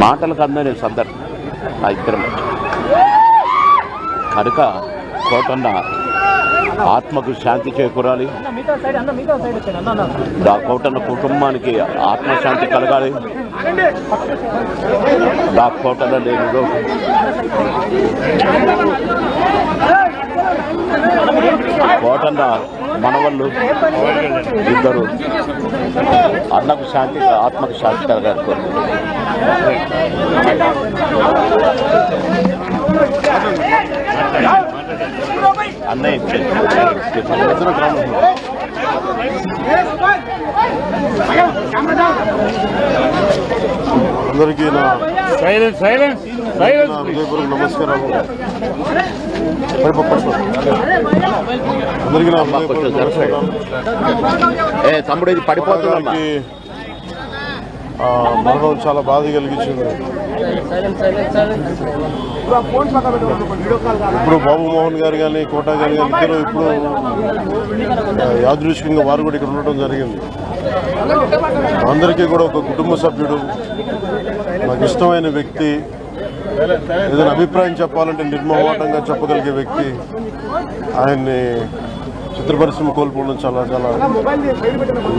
మాటలకు అందరి సందర్భం ఆ ఇద్దరం కనుక కోటన్న ఆత్మకు శాంతి చేకూరాలి, కోటన్న కుటుంబానికి ఆత్మశాంతి కలగాలి. కోటన్న లేదు కోటన్న మనవళ్ళు ఇద్దరు అన్నకు శాంతి ఆత్మకు శాంతి కలగాలి. అన్నయ్య అందరికీ నా హృదయపూర్వక నమస్కారాలు. అందరికీ నా హృదయపూర్వక నమస్కారాలు. మరణం చాలా బాధ కలిగించింది. ఇప్పుడు బాబు మోహన్ గారు కానీ కోటా గారు కానీ ఇద్దరు ఇప్పుడు యాదృచ్ఛికంగా వారు కూడా ఇక్కడ ఉండటం జరిగింది. అందరికీ కూడా ఒక కుటుంబ సభ్యుడు, నాకు ఇష్టమైన వ్యక్తి, ఏదైనా అభిప్రాయం చెప్పాలంటే నిర్మోహమాటంగా చెప్పగలిగే వ్యక్తి. ఆయన్ని చిత్ర పరిశ్రమ కోల్పోవడం చాలా చాలా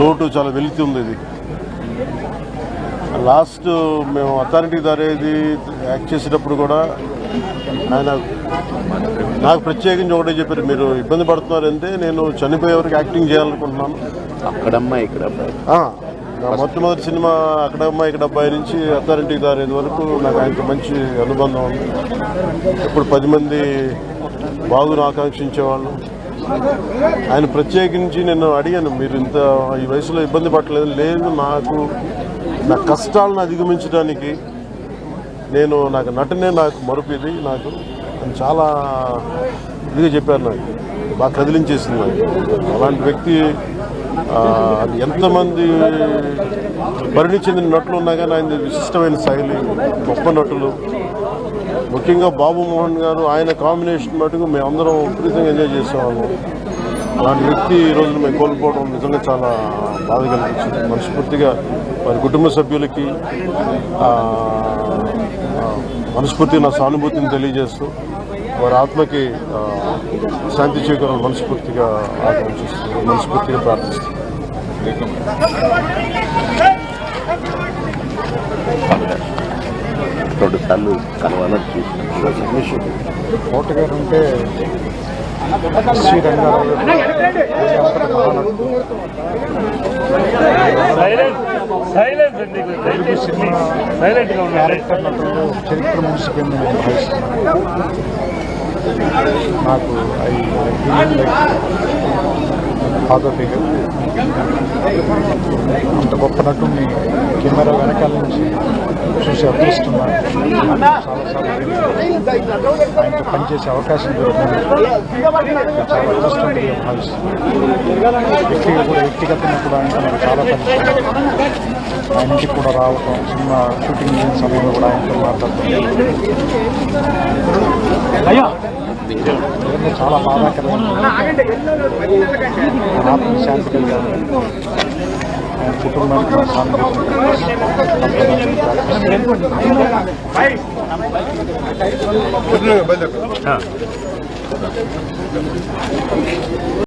లోటు, చాలా వెలితి ఇది. లాస్ట్ మేము అథారిటీ దారేది యాక్ట్ చేసేటప్పుడు కూడా ఆయన నాకు ప్రత్యేకించి ఒకటే చెప్పారు, మీరు ఇబ్బంది పడుతున్నారంటే నేను చనిపోయే వరకు యాక్టింగ్ చేయాలనుకుంటున్నాను. అక్కడమ్మా ఇక్కడ మొట్టమొదటి సినిమా అక్కడమ్మా ఇక్కడ అబ్బాయి నుంచి అథారిటీ దారేది వరకు నాకు ఆయనతో మంచి అనుబంధం ఉంది. ఇప్పుడు 10 మంది బాగును ఆకాంక్షించేవాళ్ళు. ఆయన ప్రత్యేకించి నేను అడిగాను, మీరు ఇంత ఈ వయసులో ఇబ్బంది పడలేదు. లేదు, నా కష్టాలను అధిగమించడానికి నాకు నటనే నాకు మరుపుది, నాకు చాలా ఇదిగా చెప్పారు. నాకు బాగా కదిలించేసింది. నాకు అలాంటి వ్యక్తి ఎంతమంది పరిణి చెందిన నటులు ఉన్నా కానీ ఆయన విశిష్టమైన శైలి, గొప్ప నటులు. ముఖ్యంగా బాబు మోహన్ గారు, ఆయన కాంబినేషన్ మటుకు మేమందరం విపరీతంగా ఎంజాయ్ చేసేవాళ్ళం. అలాంటి వ్యక్తి ఈ రోజున మేము కోల్పోవడం నిజంగా చాలా బాధ కలిగించింది. మనస్ఫూర్తిగా వారి కుటుంబ సభ్యులకి మనస్ఫూర్తిగా నా సానుభూతిని తెలియజేస్తూ వారి ఆత్మకి శాంతి చేకూరాలని మనస్ఫూర్తిగా ఆకాంక్షిస్తూ మనస్ఫూర్తిగా ప్రార్థిస్తూ కోట గారు అంటే శ్రీ రంగారావు క్యారెక్టర్ నటులు చరిత్ర ముగిసిపోయింది నేను భావిస్తున్నాను. నాకు ఫాదర్ ఫిగర్. అంత గొప్ప నటుడిని కెమెరా వెనకాల నుంచి చూసి అభిస్తున్నాను. చాలాసార్లు ఆయనతో పనిచేసే అవకాశం దొరికింది. చాలా అదృష్టంగా భావిస్తున్నాను. వ్యక్తిగతంగా కూడా ఆయనతో నాకు చాలా పరిచయం. ఆయన ఇంటికి కూడా రావటం, సినిమా షూటింగ్ చేసిన సమయంలో కూడా ఆయనతో మాట్లాడటం చాలా బాధాకరమైన. ఆత్మ శాంతి కలిగాను. ఆయన కుటుంబానికి